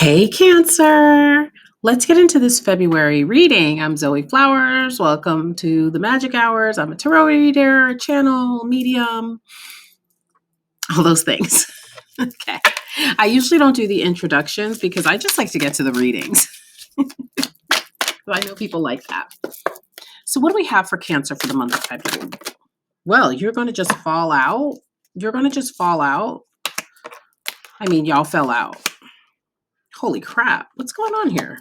Hey, Cancer. Let's get into this February reading. I'm Zoe Flowers. Welcome to the Magic Hours. I'm a tarot reader, channel, medium, all those things. Okay. I usually don't do the introductions because I just like to get to the readings. I know people like that. So, what do we have for Cancer for the month of February? Well, you're going to just fall out. You're going to just fall out. I mean, y'all fell out. Holy crap. What's going on here?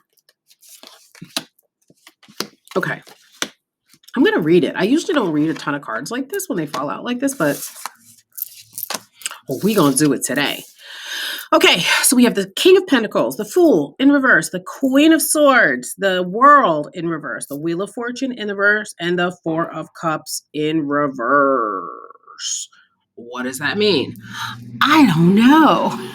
Okay. I'm going to read it. I usually don't read a ton of cards like this when they fall out like this, but we're going to do it today. Okay, so we have the King of Pentacles, the Fool in reverse, the Queen of Swords, the World in reverse, the Wheel of Fortune in reverse, and the Four of Cups in reverse. What does that mean? I don't know.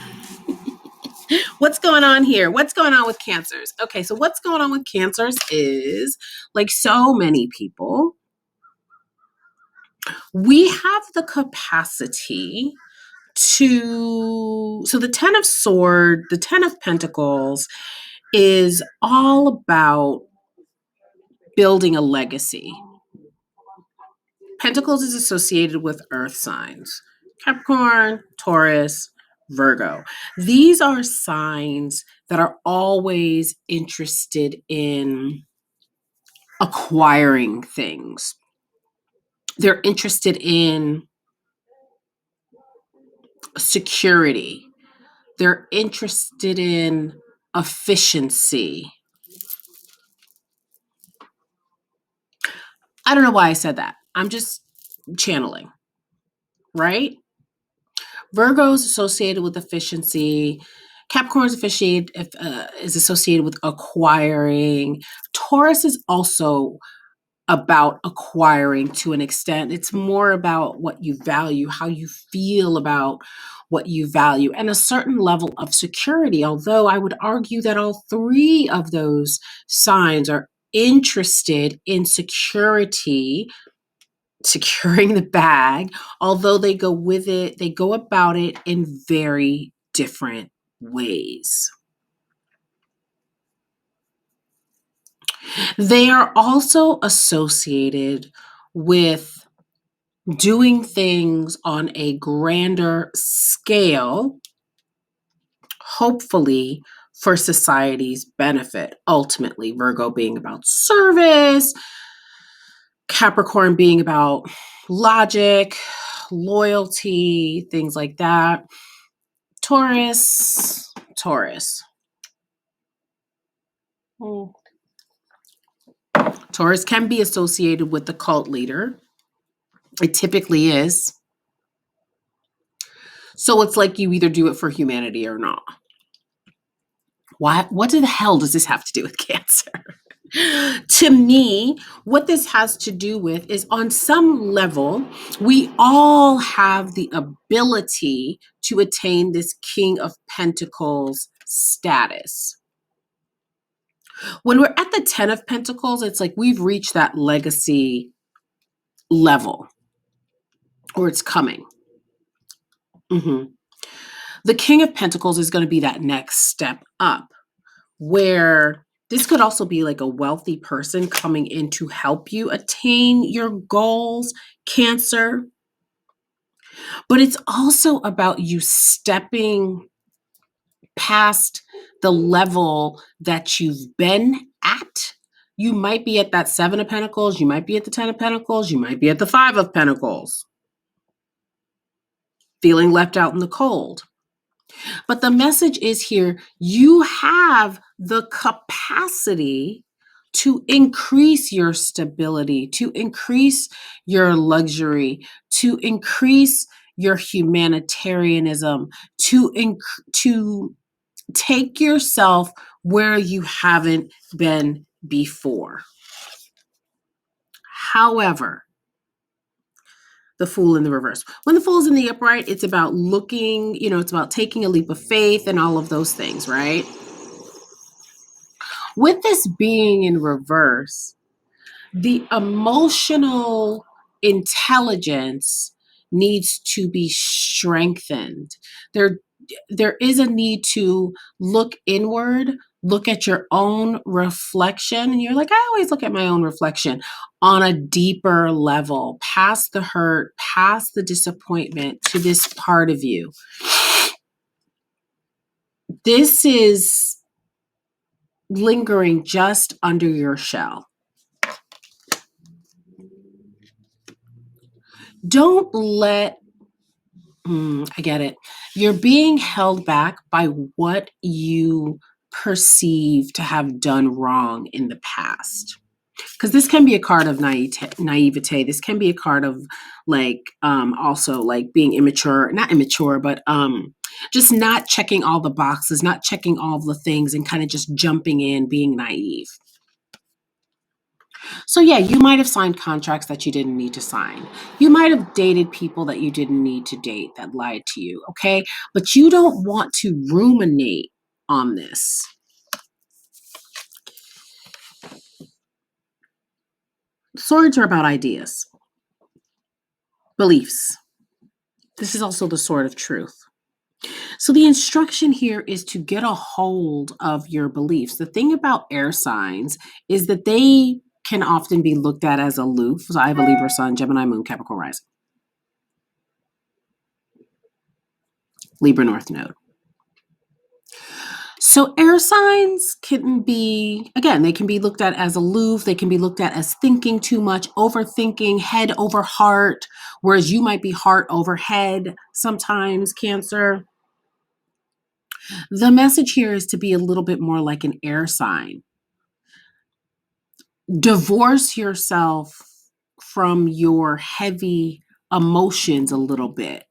What's going on here? What's going on with Cancers? Okay, so what's going on with Cancers is, like so many people, we have the capacity so the the 10 of Pentacles is all about building a legacy. Pentacles is associated with earth signs: Capricorn, Taurus, Virgo. These are signs that are always interested in acquiring things. They're interested in security. They're interested in efficiency. I don't know why I said that. I'm just channeling, right? Virgo is associated with efficiency. Capricorn is associated with acquiring. Taurus is also about acquiring to an extent. It's more about what you value, how you feel about what you value, and a certain level of security. Although I would argue that all three of those signs are interested in security, securing the bag, although they go about it in very different ways. They are also associated with doing things on a grander scale, hopefully for society's benefit. Ultimately, Virgo being about service, Capricorn being about logic, loyalty, things like that. Taurus. Taurus can be associated with the cult leader. It typically is. So it's like you either do it for humanity or not. What the hell does this have to do with Cancer? To me, what this has to do with is, on some level, we all have the ability to attain this King of Pentacles status. When we're at the 10 of Pentacles, it's like we've reached that legacy level, or it's coming. The King of Pentacles is going to be that next step up, where this could also be like a wealthy person coming in to help you attain your goals, Cancer. But it's also about you stepping past the level that you've been at. You might be at that 7 of Pentacles. You might be at the 10 of Pentacles. You might be at the 5 of Pentacles, feeling left out in the cold. But the message is here, you have the capacity to increase your stability, to increase your luxury, to increase your humanitarianism, to take yourself where you haven't been before. However, the Fool in the reverse. When the Fool is in the upright, it's about looking, it's about taking a leap of faith and all of those things, right? With this being in reverse, the emotional intelligence needs to be strengthened. there is a need to look inward, look at your own reflection. And you're like, I always look at my own reflection on a deeper level, past the hurt, past the disappointment, to this part of you. This is lingering just under your shell. Don't let, I get it. You're being held back by what you perceive to have done wrong in the past. Because this can be a card of naivete. This can be a card of also like being immature, not immature, but just not checking all the boxes, not checking all the things, and kind of just jumping in, being naive. So yeah, you might have signed contracts that you didn't need to sign. You might have dated people that you didn't need to date that lied to you, okay? But you don't want to ruminate on this. Swords are about ideas, beliefs. This is also the sword of truth. So the instruction here is to get a hold of your beliefs. The thing about air signs is that they can often be looked at as aloof. So I have a Libra sun, Gemini moon, Capricorn rising, Libra north node. So air signs can be, again, they can be looked at as aloof. They can be looked at as thinking too much, overthinking, head over heart, whereas you might be heart over head sometimes, Cancer. The message here is to be a little bit more like an air sign. Divorce yourself from your heavy emotions a little bit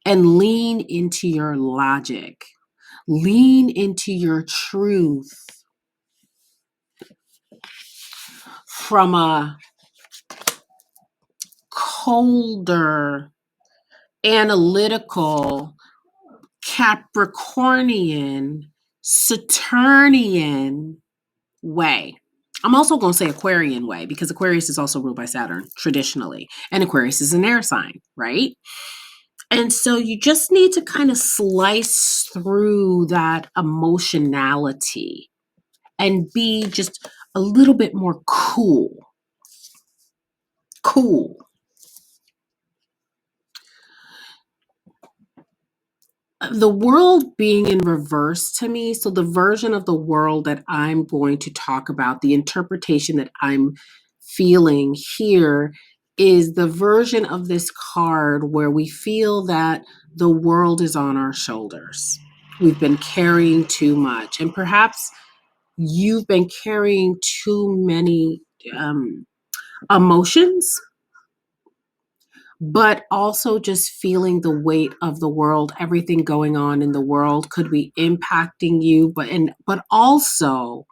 and lean into your logic. Lean into your truth from a colder, analytical, Capricornian, Saturnian way. I'm also going to say Aquarian way, because Aquarius is also ruled by Saturn traditionally, and Aquarius is an air sign, right? And so you just need to kind of slice through that emotionality and be just a little bit more cool. Cool. The world being in reverse to me, so the version of the world that I'm going to talk about, the interpretation that I'm feeling here, is the version of this card where we feel that the world is on our shoulders. We've been carrying too much, and perhaps you've been carrying too many emotions, but also just feeling the weight of the world. Everything going on in the world could be impacting you, but also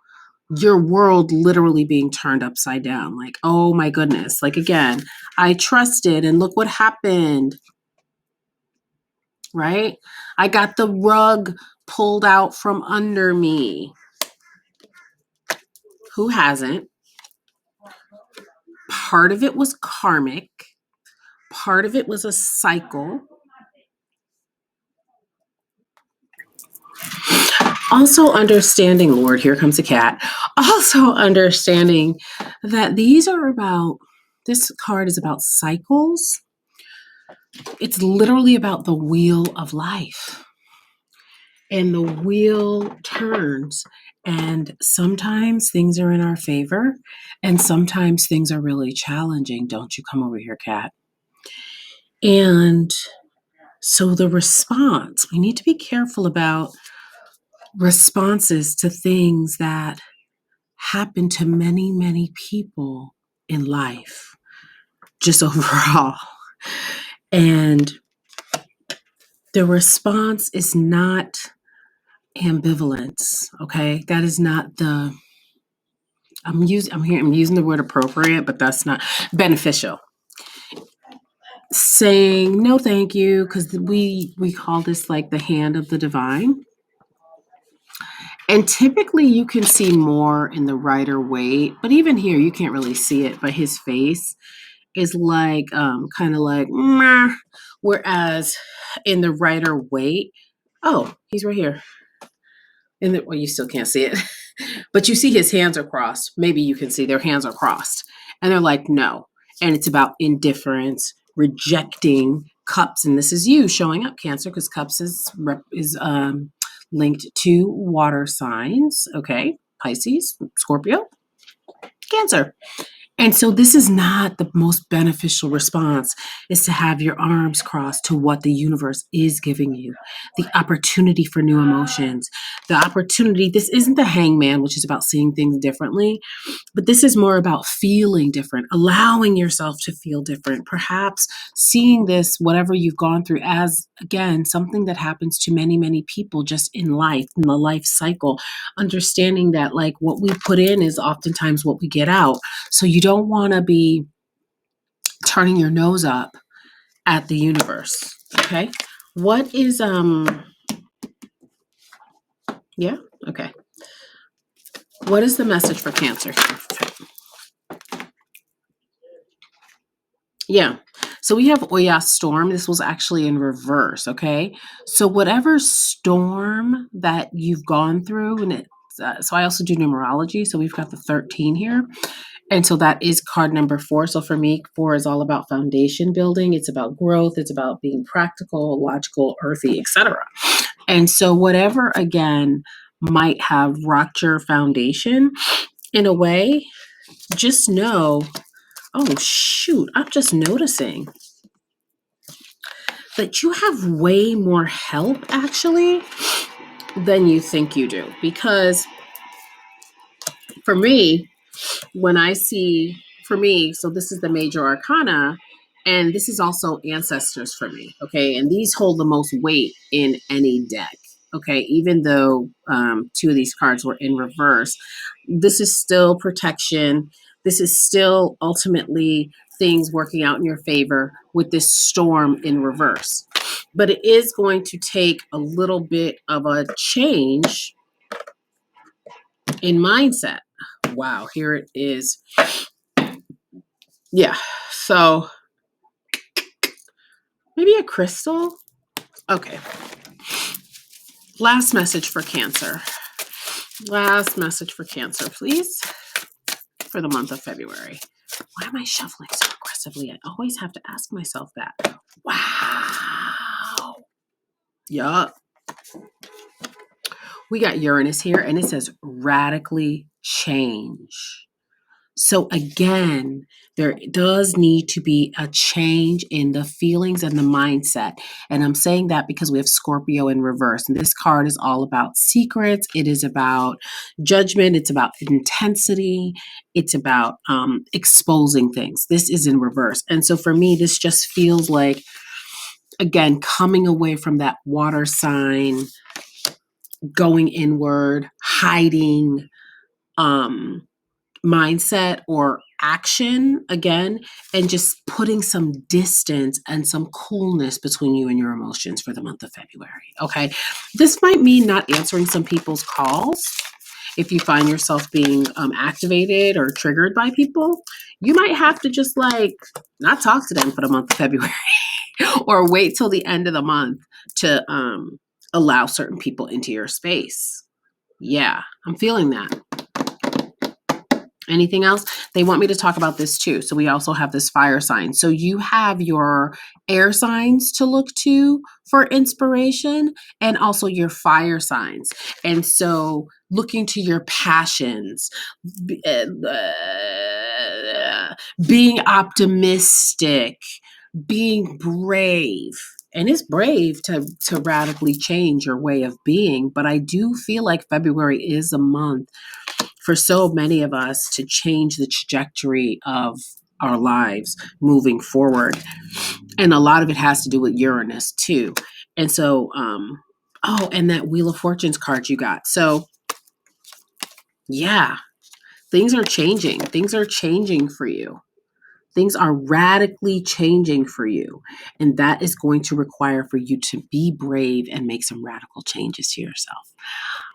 your world literally being turned upside down. Like, oh my goodness, like, again, I trusted and look what happened, right? I got the rug pulled out from under me. Who hasn't? Part of it was karmic. Part of it was a cycle. Also understanding, Lord, here comes a cat. Also understanding that this card is about cycles. It's literally about the wheel of life. And the wheel turns. And sometimes things are in our favor. And sometimes things are really challenging. Don't you come over here, cat. And so the response, we need to be careful about responses to things that happen to many, many people in life, just overall. And the response is not ambivalence, okay? That is not I'm using the word appropriate, but that's not beneficial. Saying no thank you, because we call this like the hand of the divine. And typically you can see more in the Rider-Waite, but even here you can't really see it, but his face is like kind of like meh. Whereas in the Rider-Waite, Oh, he's right here. Well, you still can't see it, but you see his hands are crossed. Maybe you can see their hands are crossed. And they're like, no. And it's about indifference, rejecting cups. And this is you showing up, Cancer, because cups is linked to water signs. Okay. Pisces, Scorpio, Cancer. And so this is not the most beneficial response, is to have your arms crossed to what the universe is giving you. The opportunity for new emotions, the opportunity. This isn't the hangman, which is about seeing things differently, but this is more about feeling different, allowing yourself to feel different, perhaps seeing this, whatever you've gone through, as, again, something that happens to many, many people just in life, in the life cycle, understanding that like what we put in is oftentimes what we get out. So you don't want to be turning your nose up at the universe. Okay. What is, yeah. Okay. What is the message for Cancer? Yeah. So we have Oya storm. This was actually in reverse. Okay. So whatever storm that you've gone through, and so I also do numerology. So we've got the 13 here. And so that is card number 4. So for me, 4 is all about foundation building. It's about growth. It's about being practical, logical, earthy, etc. And so whatever, again, might have rocked your foundation in a way, just know, oh, shoot, I'm just noticing that you have way more help actually than you think you do. Because for me, when I see, for me, so this is the major arcana, and this is also ancestors for me. Okay. And these hold the most weight in any deck. Okay. Even though 2 of these cards were in reverse, this is still protection. This is still ultimately things working out in your favor with this storm in reverse. But it is going to take a little bit of a change in mindset. Wow, here it is. Yeah, so maybe a crystal? Okay. Last message for Cancer. Last message for Cancer, please, for the month of February. Why am I shuffling so aggressively? I always have to ask myself that. Wow. Yup. We got Uranus here, and it says radically change. So again, there does need to be a change in the feelings and the mindset. And I'm saying that because we have Scorpio in reverse. And this card is all about secrets. It is about judgment. It's about intensity. It's about exposing things. This is in reverse. And so for me, this just feels like, again, coming away from that water sign, going inward, hiding, mindset or action again, and just putting some distance and some coolness between you and your emotions for the month of February. Okay. This might mean not answering some people's calls. If you find yourself being activated or triggered by people, you might have to just like not talk to them for the month of February or wait till the end of the month to allow certain people into your space. Yeah, I'm feeling that. Anything else? They want me to talk about this too. So we also have this fire sign. So you have your air signs to look to for inspiration and also your fire signs. And so looking to your passions, being optimistic, being brave. And it's brave to radically change your way of being. But I do feel like February is a month for so many of us to change the trajectory of our lives moving forward. And a lot of it has to do with Uranus too. And so, and that Wheel of Fortunes card you got. So yeah, things are changing. Things are changing for you. Things are radically changing for you. And that is going to require for you to be brave and make some radical changes to yourself.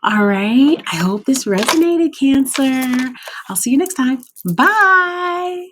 All right. I hope this resonated, Cancer. I'll see you next time. Bye.